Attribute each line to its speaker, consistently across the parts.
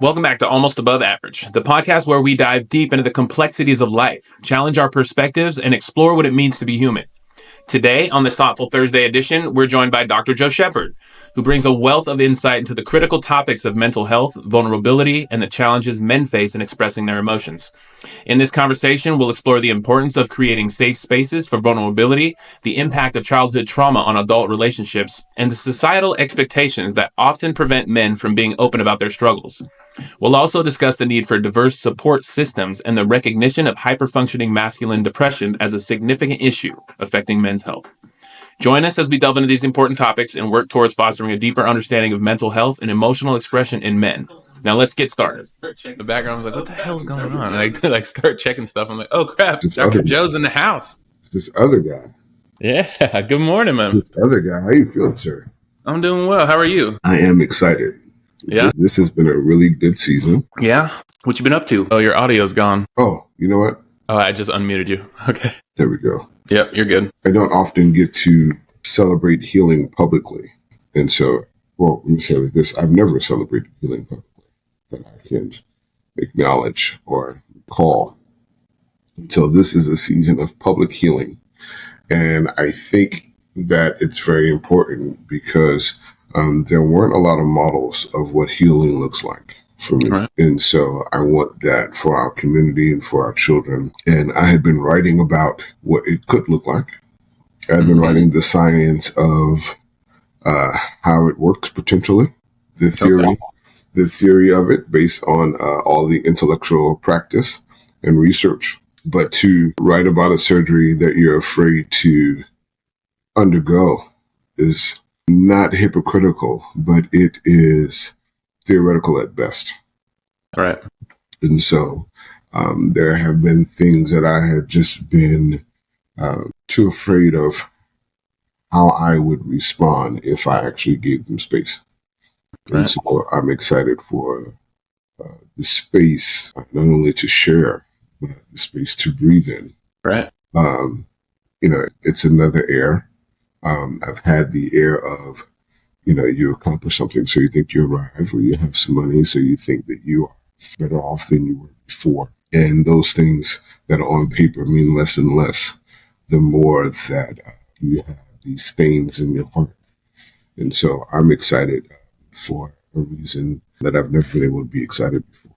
Speaker 1: Welcome back to Almost Above Average, the podcast where we dive deep into the complexities of life, challenge our perspectives, and explore what it means to be human. Today, on this Thoughtful Thursday edition, we're joined by Dr. Joe Shepard, who brings a wealth of insight into the critical topics of mental health, vulnerability, and the challenges men face in expressing their emotions. In this conversation, we'll explore the importance of creating safe spaces for vulnerability, the impact of childhood trauma on adult relationships, and the societal expectations that often prevent men from being open about their struggles. We'll also discuss the need for diverse support systems and the recognition of hyperfunctioning masculine depression as a significant issue affecting men's health. Join us as we delve into these important topics and work towards fostering a deeper understanding of mental health and emotional expression in men. Now let's get started. The background was like, what the hell's going on? And I start checking stuff. I'm like, oh crap, Dr. Joe's in the house.
Speaker 2: This other guy.
Speaker 1: Yeah, good morning, man.
Speaker 2: This other guy. How you feeling, sir?
Speaker 1: I'm doing well. How are you?
Speaker 2: I am excited.
Speaker 1: Yeah?
Speaker 2: This has been a really good season.
Speaker 1: Yeah? What you been up to? Oh, your audio's gone.
Speaker 2: Oh, you know what?
Speaker 1: Oh, I just unmuted you. Okay.
Speaker 2: There we go.
Speaker 1: Yep, you're good.
Speaker 2: I don't often get to celebrate healing publicly. And so, well, let me say like this. I've never celebrated healing publicly that I can acknowledge or recall. So this is a season of public healing. And I think that it's very important because there weren't a lot of models of what healing looks like for me. Right. And so I want that for our community and for our children. And I had been writing about what it could look like. I had been writing the science of how it works potentially, the theory of it based on all the intellectual practice and research. But to write about a surgery that you're afraid to undergo is not hypocritical, but it is theoretical at best.
Speaker 1: Right.
Speaker 2: And so there have been things that I had just been too afraid of how I would respond if I actually gave them space. Right. And so I'm excited for the space, not only to share, but the space to breathe in.
Speaker 1: Right.
Speaker 2: It's another air. I've had the air of, you accomplish something, so you think you arrive, or you have some money, so you think that you are better off than you were before. And those things that are on paper mean less and less the more that you have these stains in your heart. And so I'm excited for a reason that I've never been able to be excited before.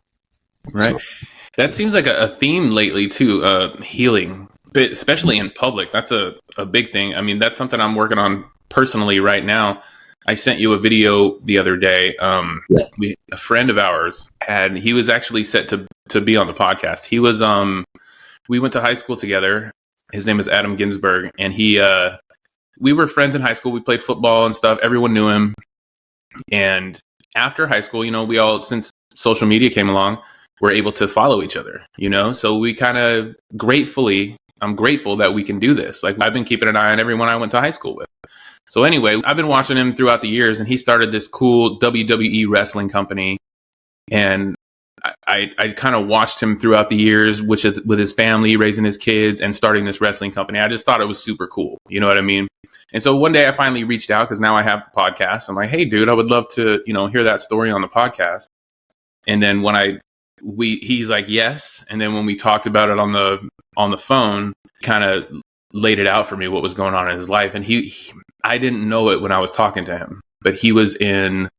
Speaker 1: Right. So, that seems like a theme lately too, healing, but especially in public. That's a big thing. I mean, that's something I'm working on personally right now. I sent you a video the other day. A friend of ours he was actually set to be on the podcast. He was, we went to high school together. His name is Adam Ginsberg, and we were friends in high school. We played football and stuff. Everyone knew him. And after high school, we all, since social media came along, were able to follow each other, So we kind of I'm grateful that we can do this. Like, I've been keeping an eye on everyone I went to high school with. So anyway, I've been watching him throughout the years, and he started this cool WWE wrestling company. And I kind of watched him throughout the years, which is with his family, raising his kids and starting this wrestling company. I just thought it was super cool. You know what I mean? And so one day I finally reached out because now I have the podcast. I'm like, hey, dude, I would love to, hear that story on the podcast. And then when he's like, yes. And then when we talked about it on the phone, kind of laid it out for me what was going on in his life. And I didn't know it when I was talking to him, but he was in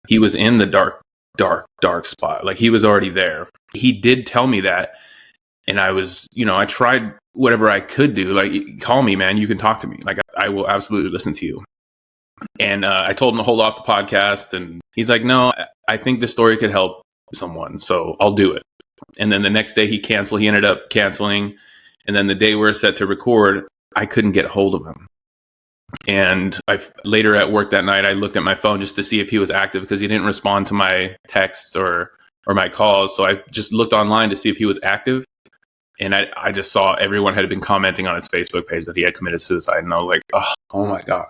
Speaker 1: the dark spot. Like, he was already there. He did tell me that. And I was, I tried whatever I could do. Like, call me, man. You can talk to me. Like, I will absolutely listen to you. And I told him to hold off the podcast. And he's like, no, I think the story could help someone, so I'll do it. And then the next day he ended up canceling. And then the day we're set to record, I couldn't get a hold of him. And later at work that night, I looked at my phone just to see if he was active, because he didn't respond to my texts or my calls. So I just looked online to see if he was active. And I just saw everyone had been commenting on his Facebook page that he had committed suicide. And I was like, oh my God.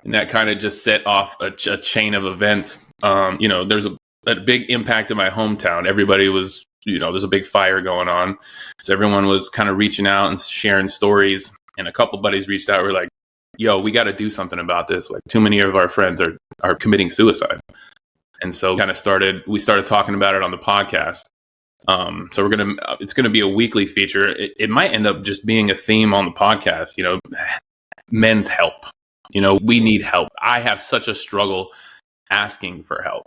Speaker 1: And that kind of just set off a chain of events. There's a big impact in my hometown. Everybody was, there's a big fire going on. So everyone was kind of reaching out and sharing stories. And a couple buddies reached out. We're like, yo, we got to do something about this. Like, too many of our friends are committing suicide. And so we started talking about it on the podcast. So it's going to be a weekly feature. It might end up just being a theme on the podcast, men's help. We need help. I have such a struggle asking for help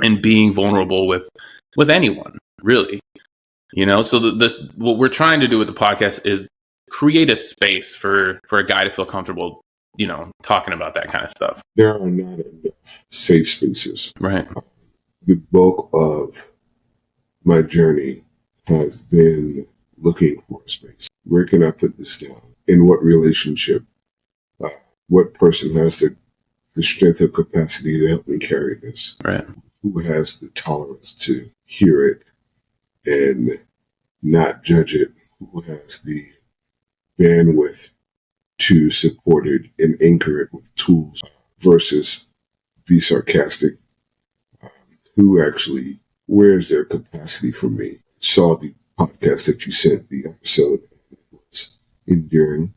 Speaker 1: and being vulnerable with anyone, really. So what we're trying to do with the podcast is create a space for a guy to feel comfortable, talking about that kind of stuff.
Speaker 2: There are not enough safe spaces.
Speaker 1: Right.
Speaker 2: The bulk of my journey has been looking for a space. Where can I put this down? In what relationship? What person has the strength or capacity to help me carry this?
Speaker 1: Right.
Speaker 2: Who has the tolerance to hear it and not judge it? Who has the bandwidth to support it and anchor it with tools versus be sarcastic? Where's their capacity for me? Saw the podcast that you sent, the episode, it was endearing,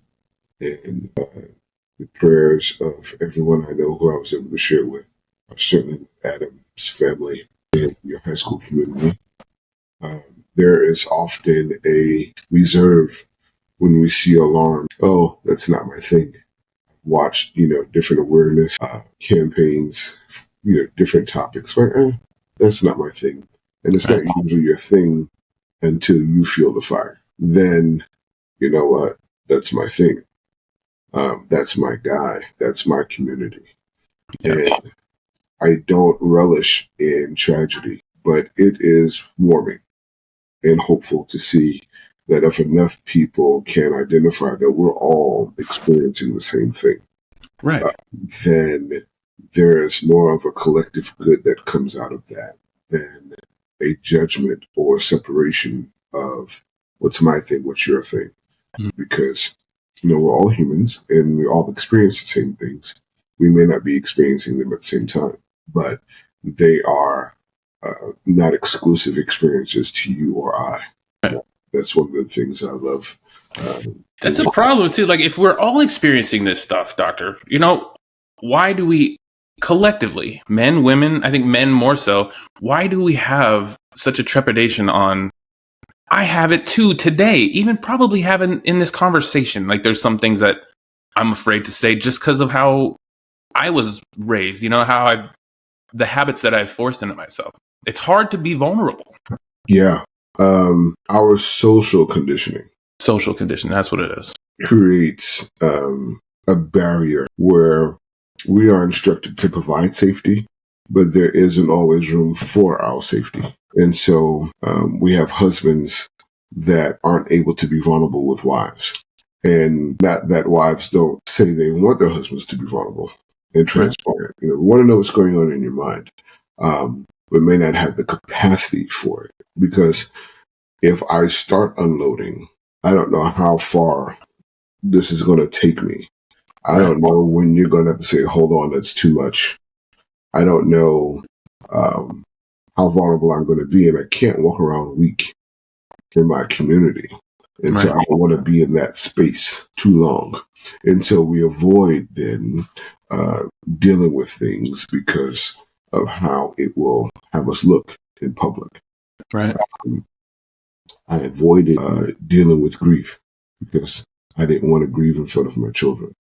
Speaker 2: and the prayers of everyone I know who I was able to share with, certainly with Adam's family and your high school community. There is often a reserve when we see alarm. Oh, that's not my thing. Watched, different awareness campaigns, different topics, but that's not my thing. And it's not usually your thing until you feel the fire. Then, you know what? That's my thing. That's my guy. That's my community. And I don't relish in tragedy, but it is warming and hopeful to see that if enough people can identify that we're all experiencing the same thing,
Speaker 1: right,
Speaker 2: then there is more of a collective good that comes out of that than a judgment or separation of what's my thing, what's your thing. Mm-hmm. Because, we're all humans and we all experience the same things. We may not be experiencing them at the same time, but they are not exclusive experiences to you or I. Right. That's one of the things I love.
Speaker 1: That's a problem too. Like if we're all experiencing this stuff, Doctor, why do we collectively, men, women, I think men more so, why do we have such a trepidation on, I have it too today, even probably having in this conversation, like there's some things that I'm afraid to say just because of how I was raised, the habits that I've forced into myself. It's hard to be vulnerable.
Speaker 2: Yeah. Our social conditioning.
Speaker 1: Social conditioning, that's what it is.
Speaker 2: Creates a barrier where we are instructed to provide safety, but there isn't always room for our safety. And so we have husbands that aren't able to be vulnerable with wives. And not that wives don't say they want their husbands to be vulnerable and transparent. Right. We want to know what's going on in your mind, but may not have the capacity for it. Because if I start unloading, I don't know how far this is going to take me. I don't know when you're going to have to say, hold on, that's too much. I don't know how vulnerable I'm going to be, and I can't walk around weak in my community. And so I don't want to be in that space too long. And so we avoid then dealing with things because of how it will have us look in public.
Speaker 1: Right.
Speaker 2: I avoided dealing with grief because I didn't want to grieve in front of my children.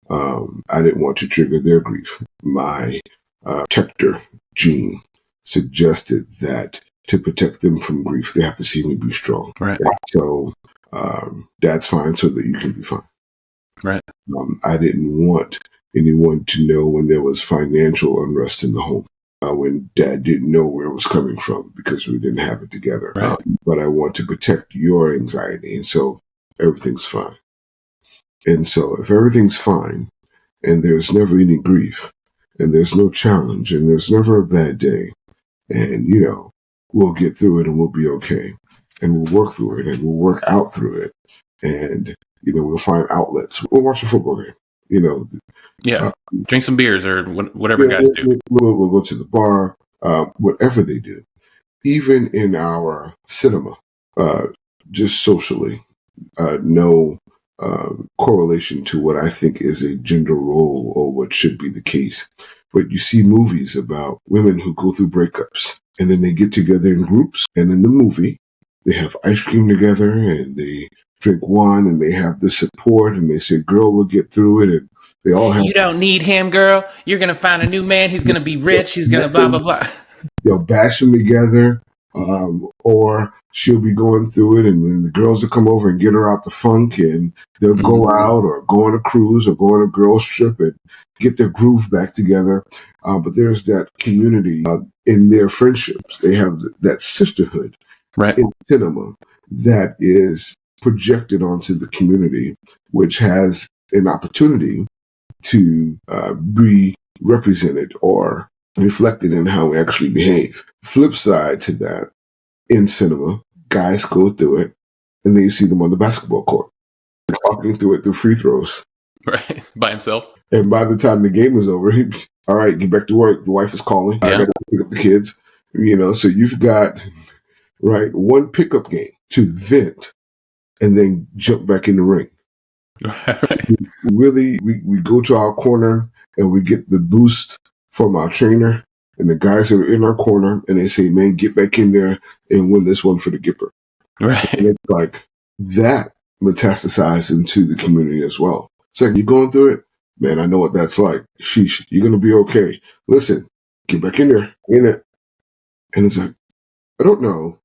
Speaker 2: I didn't want to trigger their grief. My protector gene suggested that to protect them from grief, they have to see me be strong.
Speaker 1: Right.
Speaker 2: So that's fine so that you can be fine.
Speaker 1: Right.
Speaker 2: I didn't want anyone to know when there was financial unrest in the home. When dad didn't know where it was coming from because we didn't have it together.
Speaker 1: Right.
Speaker 2: But I want to protect your anxiety. And so everything's fine. And so if everything's fine and there's never any grief and there's no challenge and there's never a bad day and, we'll get through it and we'll be okay. And we'll work through it and we'll work out through it. And, we'll find outlets. We'll watch a football game,
Speaker 1: Yeah, drink some beers or whatever guys do.
Speaker 2: We'll go to the bar, whatever they do. Even in our cinema, just socially, no correlation to what I think is a gender role or what should be the case. But you see movies about women who go through breakups and then they get together in groups. And in the movie, they have ice cream together and they drink wine and they have the support and they say, girl, we'll get through it. And they all have.
Speaker 1: You don't need him, girl. You're going to find a new man. He's going to be rich. He's going to blah, blah, blah.
Speaker 2: They'll bash them together. Or she'll be going through it and then the girls will come over and get her out the funk and they'll go out or go on a cruise or go on a girls trip and get their groove back together. But there's that community in their friendships. They have that sisterhood in cinema that is projected onto the community, which has an opportunity to be represented or reflected in how we actually behave. Flip side to that, in cinema, guys go through it, and then you see them on the basketball court, walking through it through free throws.
Speaker 1: Right, by himself.
Speaker 2: And by the time the game is over, all right, get back to work. The wife is calling. I got to pick up the kids. So you've got, one pickup game to vent and then jump back in the ring.
Speaker 1: Right.
Speaker 2: Really, we go to our corner and we get the boost from our trainer and the guys that are in our corner, and they say, man, get back in there and win this one for the Gipper.
Speaker 1: Right.
Speaker 2: And it's like that metastasized into the community as well. It's like, you going through it? Man, I know what that's like. Sheesh, you're going to be okay. Listen, get back in there, in it. And it's like, I don't know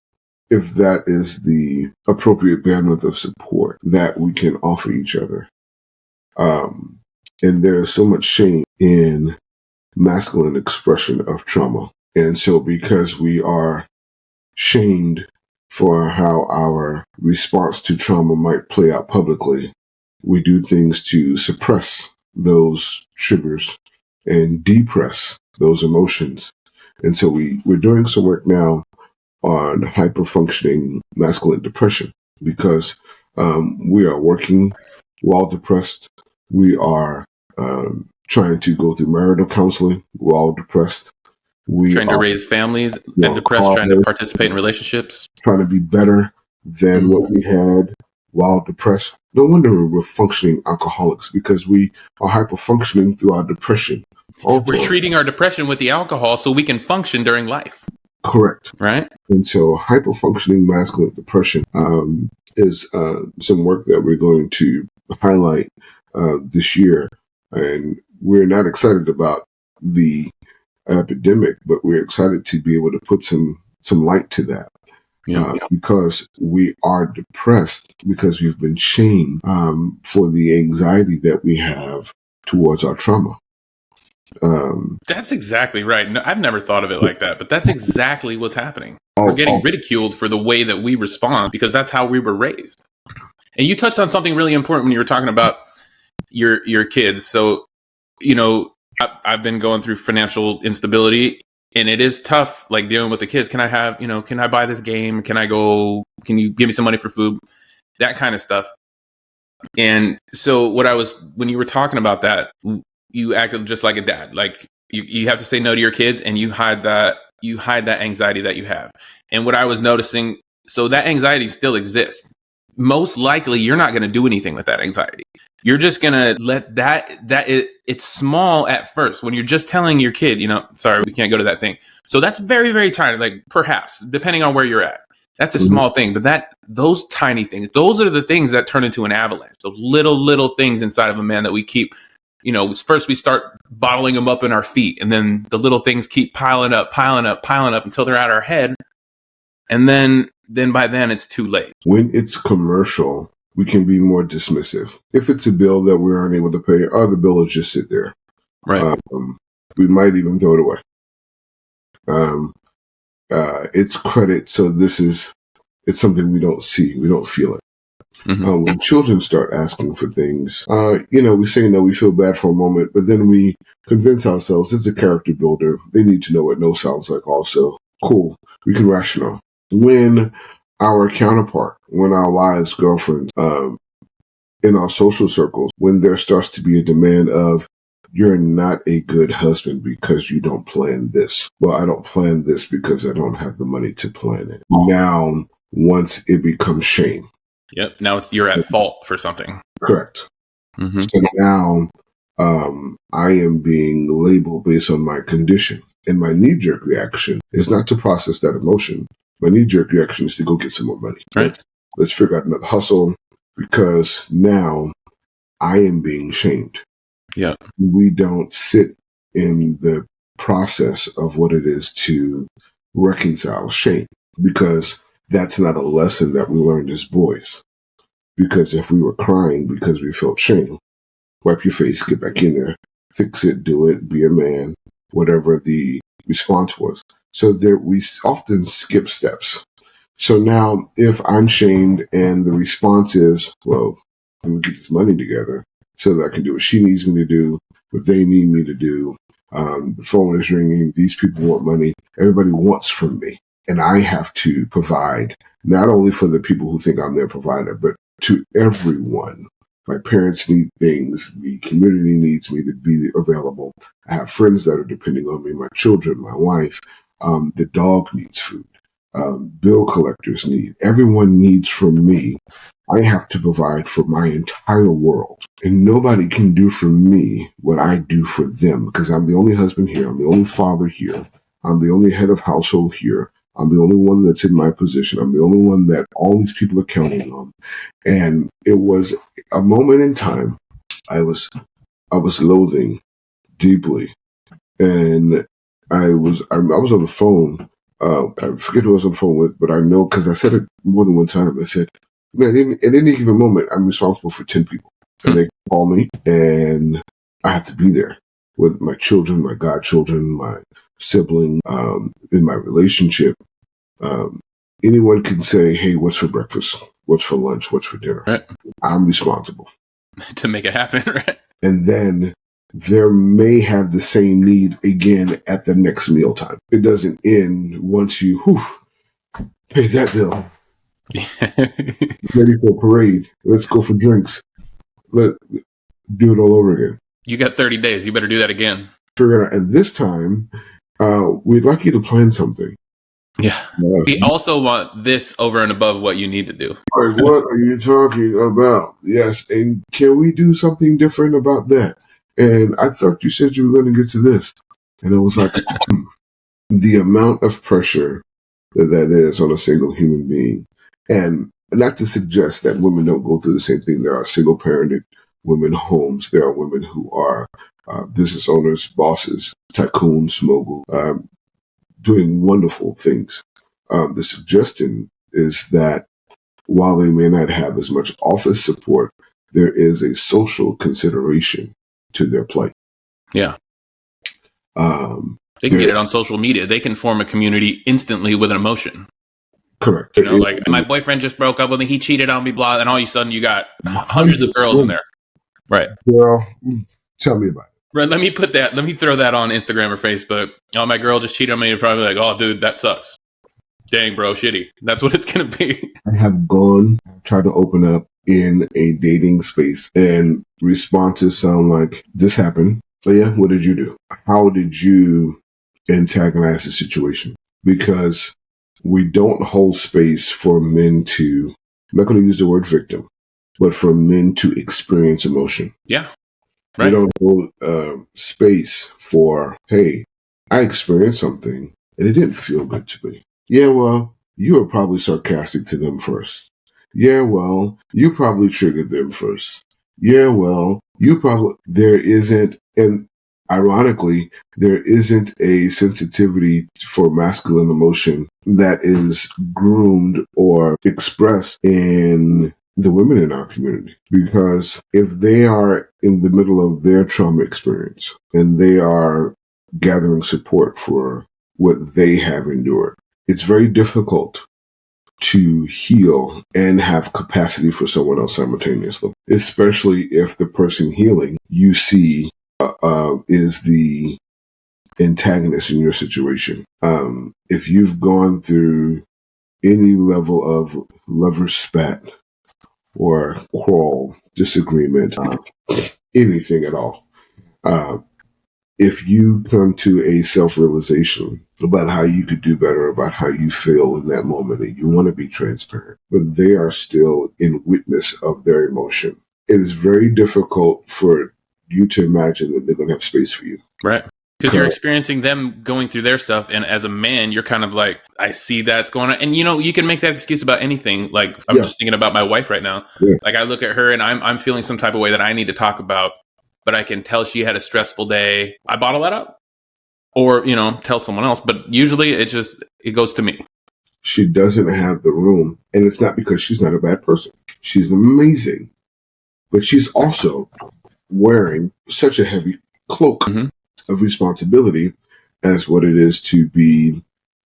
Speaker 2: if that is the appropriate bandwidth of support that we can offer each other. And there's so much shame in masculine expression of trauma. And so because we are shamed for how our response to trauma might play out publicly, we do things to suppress those triggers and depress those emotions. And so we're doing some work now on hyperfunctioning masculine depression because we are working while depressed. We are trying to go through marital counseling while depressed. We
Speaker 1: trying to raise families and depressed, trying to participate in relationships.
Speaker 2: Trying to be better than what we had while depressed. No wonder we're functioning alcoholics because we are hyper-functioning through our depression. Also,
Speaker 1: we're treating our depression with the alcohol so we can function during life.
Speaker 2: Correct.
Speaker 1: Right?
Speaker 2: And so hyper-functioning masculine depression is some work that we're going to highlight this year. And we're not excited about the epidemic, but we're excited to be able to put some light to that. Because we are depressed because we've been shamed for the anxiety that we have towards our trauma.
Speaker 1: That's exactly right. No, I've never thought of it like that, but that's exactly what's happening. We're getting ridiculed for the way that we respond because that's how we were raised. And you touched on something really important when you were talking about your kids. So, I've been going through financial instability. And it is tough, like dealing with the kids. Can I buy this game? Can you give me some money for food? That kind of stuff. And so when you were talking about that, you acted just like a dad. Like you have to say no to your kids and you hide that anxiety that you have. And what I was noticing, so that anxiety still exists. Most likely you're not going to do anything with that anxiety. You're just going to let it's small at first when you're just telling your kid, sorry, we can't go to that thing. So that's very, very tiny, like perhaps depending on where you're at. That's a small thing, but those tiny things, those are the things that turn into an avalanche. Those little things inside of a man that we keep, first we start bottling them up in our feet and then the little things keep piling up until they're at our head. And then by then it's too late.
Speaker 2: When it's commercial, we can be more dismissive. If it's a bill that we aren't able to pay, the bill will just sit there.
Speaker 1: Right.
Speaker 2: We might even throw it away. It's credit, so it's something we don't see, we don't feel it. Mm-hmm. When children start asking for things, we say no, we feel bad for a moment, but then we convince ourselves it's a character builder. They need to know what no sounds like also. Cool, we can rational. When our counterpart, when our wives, girlfriends, in our social circles, when there starts to be a demand of, you're not a good husband because you don't plan this. Well, I don't plan this because I don't have the money to plan it. Now, once it becomes shame.
Speaker 1: Yep. Now you're at fault for something.
Speaker 2: Correct.
Speaker 1: Mm-hmm.
Speaker 2: So now I am being labeled based on my condition. And my knee-jerk reaction is not to process that emotion. My knee-jerk reaction is to go get some more money.
Speaker 1: Right.
Speaker 2: Let's figure out another hustle, because now I am being shamed.
Speaker 1: Yeah.
Speaker 2: We don't sit in the process of what it is to reconcile shame, because that's not a lesson that we learned as boys. Because if we were crying because we felt shame, wipe your face, get back in there, fix it, do it, be a man, whatever the response was. So there, we often skip steps. So now if I'm shamed and the response is, well, let me get this money together so that I can do what she needs me to do, what they need me to do. The phone is ringing. These people want money. Everybody wants from me. And I have to provide not only for the people who think I'm their provider, but to everyone. My parents need things. The community needs me to be available. I have friends that are depending on me, my children, my wife. The dog needs food. Bill collectors need. Everyone needs from me. I have to provide for my entire world. And nobody can do for me what I do for them, because I'm the only husband here. I'm the only father here. I'm the only head of household here. I'm the only one that's in my position. I'm the only one that all these people are counting on. And it was a moment in time I was loathing deeply. And I was on the phone. I forget who I was on the phone with, but I know, because I said it more than one time. I said, man, at any given moment, I'm responsible for 10 people. And they call me, and I have to be there with my children, my godchildren, my sibling, in my relationship. Anyone can say, hey, what's for breakfast? What's for lunch? What's for dinner?
Speaker 1: Right.
Speaker 2: I'm responsible.
Speaker 1: To make it happen, right?
Speaker 2: And then there may have the same need again at the next mealtime. It doesn't end once you pay that bill. Ready for a parade. Let's go for drinks. Let's do it all over again.
Speaker 1: You got 30 days. You better do that again.
Speaker 2: Figure it out. And this time, we'd like you to plan something.
Speaker 1: Yeah. We also want this over and above what you need to do.
Speaker 2: Like, what are you talking about? Yes. And can we do something different about that? And I thought you said you were going to get to this. And it was like the amount of pressure that is on a single human being. And not to suggest that women don't go through the same thing. There are single parented women homes. There are women who are business owners, bosses, tycoons, mogul, doing wonderful things. The suggestion is that while they may not have as much office support, there is a social consideration to their plight.
Speaker 1: Yeah. They can get it on social media. They can form a community instantly with an emotion.
Speaker 2: Correct.
Speaker 1: You know, like, my boyfriend just broke up with me. He cheated on me, blah. And all of a sudden you got hundreds of girls in there. Right.
Speaker 2: Well, tell me about it.
Speaker 1: Right. Let me throw that on Instagram or Facebook. Oh, my girl just cheated on me. You're probably like, oh, dude, that sucks. Dang, bro, shitty. That's what it's going to be.
Speaker 2: I have tried to open up in a dating space, and responses sound like, this happened. But yeah, what did you do? How did you antagonize the situation? Because we don't hold space for men to, I'm not going to use the word victim, but for men to experience emotion.
Speaker 1: Yeah. Right.
Speaker 2: We don't hold space for, hey, I experienced something and it didn't feel good to me. Yeah, well, you were probably sarcastic to them first. Yeah, well, you probably triggered them first. Yeah, well, there isn't, and ironically, there isn't a sensitivity for masculine emotion that is groomed or expressed in the women in our community. Because if they are in the middle of their trauma experience and they are gathering support for what they have endured, it's very difficult to heal and have capacity for someone else simultaneously, especially if the person healing you see is the antagonist in your situation. If you've gone through any level of lover spat or quarrel, disagreement, anything at all, if you come to a self-realization about how you could do better, about how you feel in that moment, and you want to be transparent, but they are still in witness of their emotion, it is very difficult for you to imagine that they're going to have space for you.
Speaker 1: Right. Because you're experiencing them going through their stuff. And as a man, you're kind of like, I see that's going on. And, you can make that excuse about anything. Like, I'm just thinking about my wife right now.
Speaker 2: Yeah.
Speaker 1: Like, I look at her and I'm feeling some type of way that I need to talk about, but I can tell she had a stressful day. I bottle that up. Or, tell someone else. But usually it goes to me.
Speaker 2: She doesn't have the room. And it's not because she's not a bad person. She's amazing. But she's also wearing such a heavy cloak of responsibility as what it is to be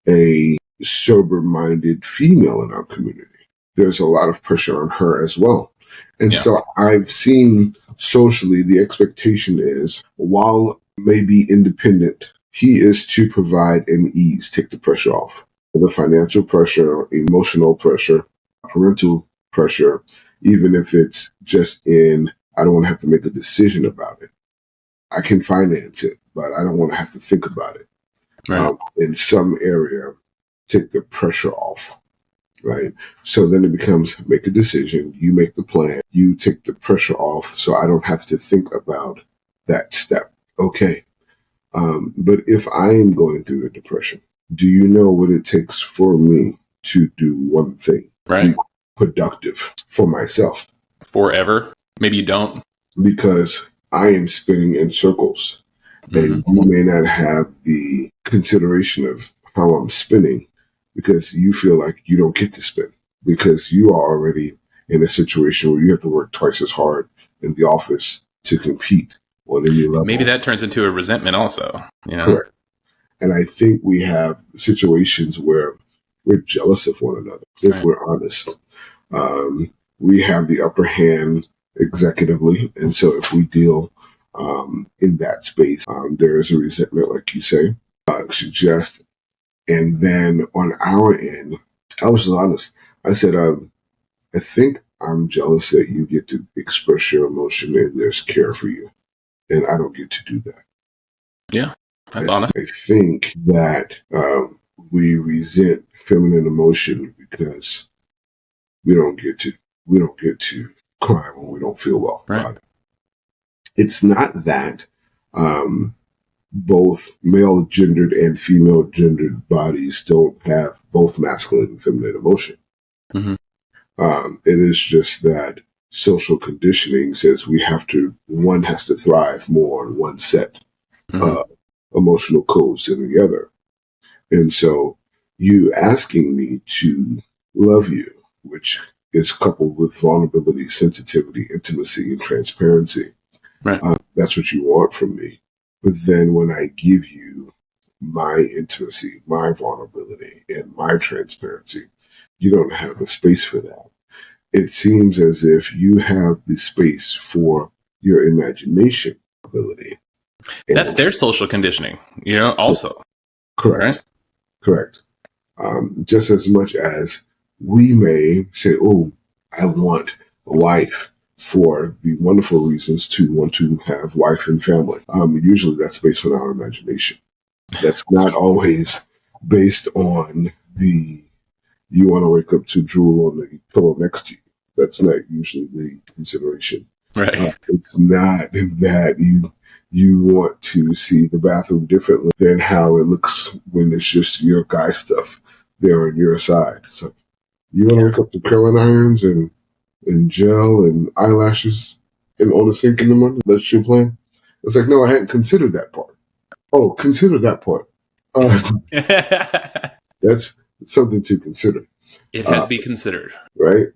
Speaker 2: a sober-minded female in our community. There's a lot of pressure on her as well. And so I've seen socially the expectation is, while maybe independent, he is to provide an ease, take the pressure off. The financial pressure, emotional pressure, parental pressure, even if it's just in, I don't want to have to make a decision about it. I can finance it, but I don't want to have to think about it.
Speaker 1: Right.
Speaker 2: In some area, take the pressure off, right? So then it becomes make a decision, you make the plan, you take the pressure off so I don't have to think about that step. Okay. But if I am going through a depression, do you know what it takes for me to do one thing?
Speaker 1: Right.
Speaker 2: Be productive for myself.
Speaker 1: Forever. Maybe you don't.
Speaker 2: Because I am spinning in circles. And you may not have the consideration of how I'm spinning because you feel like you don't get to spin because you are already in a situation where you have to work twice as hard in the office to compete on any level.
Speaker 1: Maybe that turns into a resentment also.
Speaker 2: Correct. And I think we have situations where we're jealous of one another, if we're honest. We have the upper hand executively. And so if we deal in that space, there is a resentment, like you say, suggest. And then on our end, I was just honest. I said, I think I'm jealous that you get to express your emotion and there's care for you. And I don't get to do that.
Speaker 1: Yeah, that's honest.
Speaker 2: I think that we resent feminine emotion because we don't get to cry when we don't feel well.
Speaker 1: Right.
Speaker 2: It's not that both male gendered and female gendered bodies don't have both masculine and feminine emotion. It is just that social conditioning says one has to thrive more on one set of emotional codes than the other. And so you asking me to love you, which is coupled with vulnerability, sensitivity, intimacy, and transparency.
Speaker 1: Right.
Speaker 2: That's what you want from me. But then when I give you my intimacy, my vulnerability, and my transparency, you don't have the space for that. It seems as if you have the space for your imagination ability.
Speaker 1: That's their social conditioning, also.
Speaker 2: Correct.
Speaker 1: Right?
Speaker 2: Correct. Just as much as we may say, oh, I want a wife for the wonderful reasons to want to have wife and family. Usually that's based on our imagination. That's not always based on you want to wake up to drool on the pillow next to you. That's not usually the consideration.
Speaker 1: Right.
Speaker 2: It's not that you want to see the bathroom differently than how it looks when it's just your guy stuff there on your side. So you want to wake up to curling irons and gel and eyelashes and on the sink in the morning? That's your plan? It's like, no, I hadn't considered that part. Oh, consider that part. That's something to consider.
Speaker 1: It has to be considered.
Speaker 2: Right?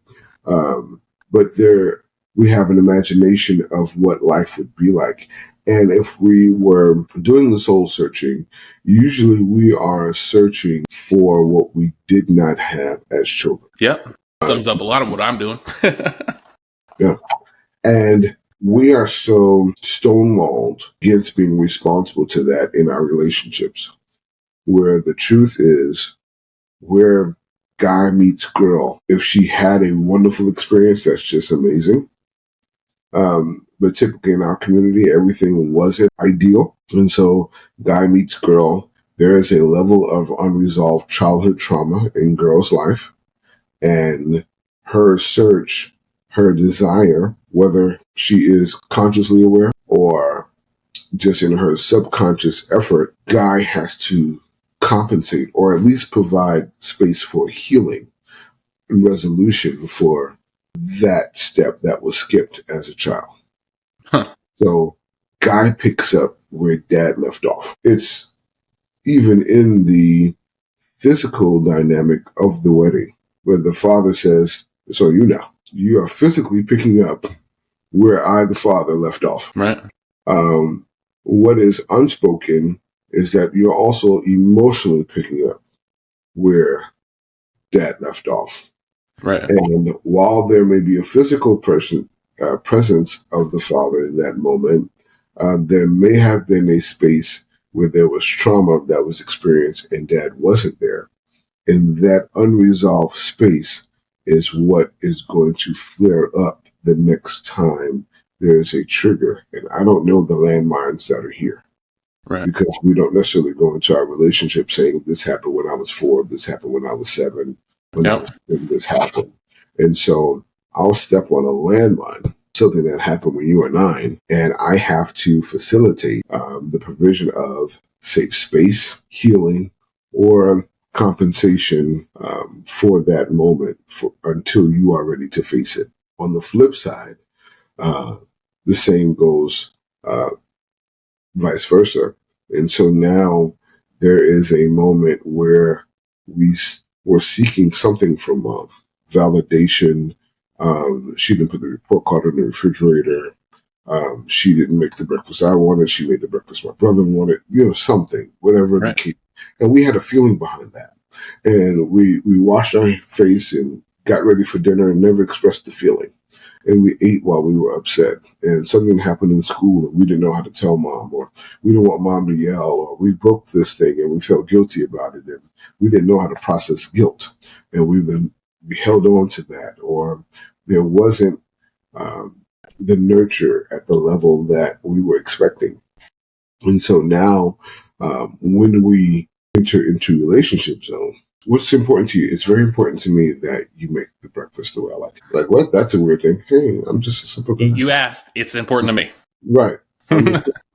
Speaker 2: But we have an imagination of what life would be like. And if we were doing the soul searching, usually we are searching for what we did not have as children.
Speaker 1: Yep. Sums up a lot of what I'm doing.
Speaker 2: Yeah. And we are so stonewalled against being responsible to that in our relationships, where the truth is where guy meets girl. If she had a wonderful experience, that's just amazing. But typically in our community, everything wasn't ideal. And so guy meets girl, there is a level of unresolved childhood trauma in girl's life. And her search, her desire, whether she is consciously aware or just in her subconscious effort, Guy has to compensate or at least provide space for healing and resolution for that step that was skipped as a child.
Speaker 1: Huh.
Speaker 2: So Guy picks up where Dad left off. It's even in the physical dynamic of the wedding, where the father says, "It's on you now." You are physically picking up where I, the father, left off.
Speaker 1: Right.
Speaker 2: What is unspoken is that you're also emotionally picking up where Dad left off.
Speaker 1: Right.
Speaker 2: And while there may be a physical presence of the father in that moment, there may have been a space where there was trauma that was experienced and Dad wasn't there. And that unresolved space is what is going to flare up the next time there is a trigger. And I don't know the landmines that are here.
Speaker 1: Right.
Speaker 2: Because we don't necessarily go into our relationship saying this happened when I was 4, this happened when I was 7, when I was 10, this happened. And so I'll step on a landmine, something that happened when you were 9, and I have to facilitate the provision of safe space, healing, or compensation for that moment until you are ready to face it. On the flip side, the same goes vice versa. And so now there is a moment where we're seeking something from Mom. Validation. She didn't put the report card in the refrigerator. She didn't make the breakfast I wanted. She made the breakfast my brother wanted. Something, whatever the case. And we had a feeling behind that. And we washed our face and got ready for dinner and never expressed the feeling. And we ate while we were upset. And something happened in school and we didn't know how to tell Mom, or we didn't want Mom to yell, or we broke this thing and we felt guilty about it. And we didn't know how to process guilt. And we held on to that, or there wasn't the nurture at the level that we were expecting. And so now when we enter into relationship zone, what's important to you? It's very important to me that you make the breakfast the way I like it. Like, what? That's a weird thing. Hey, I'm just a simple guy.
Speaker 1: You asked. It's important to me.
Speaker 2: Right. I'm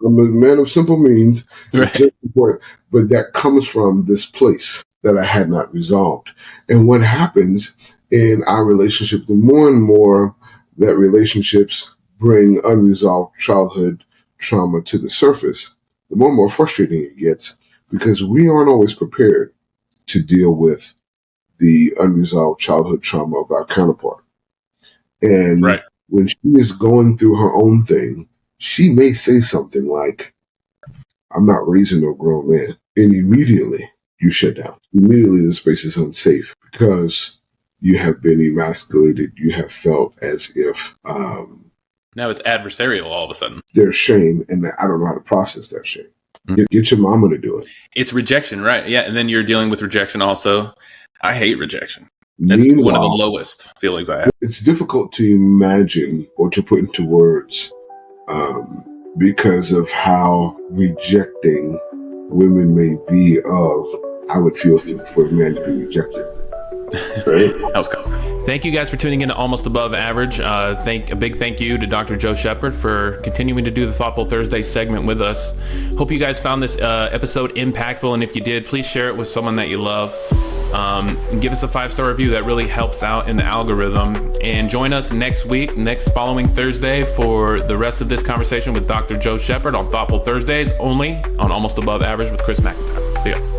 Speaker 2: a man of simple means.
Speaker 1: Right.
Speaker 2: It's just important. But that comes from this place that I had not resolved. And what happens in our relationship, the more and more that relationships bring unresolved childhood trauma to the surface, the more and more frustrating it gets, because we aren't always prepared to deal with the unresolved childhood trauma of our counterpart. And when she is going through her own thing, she may say something like, "I'm not raising no grown man." And immediately you shut down. Immediately the space is unsafe because you have been emasculated. You have felt as if
Speaker 1: now it's adversarial all of a sudden.
Speaker 2: There's shame, and I don't know how to process that shame. Get your mama to do it.
Speaker 1: It's rejection, right? Yeah, and then you're dealing with rejection also. I hate rejection. That's one of the lowest feelings I have. It's
Speaker 2: difficult to imagine or to put into words because of how rejecting women may be of how it feels for a man to be rejected. Right?
Speaker 1: That was cool. Thank you guys for tuning in to Almost Above Average. A big thank you to Dr. Joe Shepard for continuing to do the Thoughtful Thursday segment with us. Hope you guys found this episode impactful, and if you did, please share it with someone that you love. And give us a 5-star review. That really helps out in the algorithm. And join us next following Thursday, for the rest of this conversation with Dr. Joe Shepard on Thoughtful Thursdays, only on Almost Above Average with Chris McIntyre. See ya.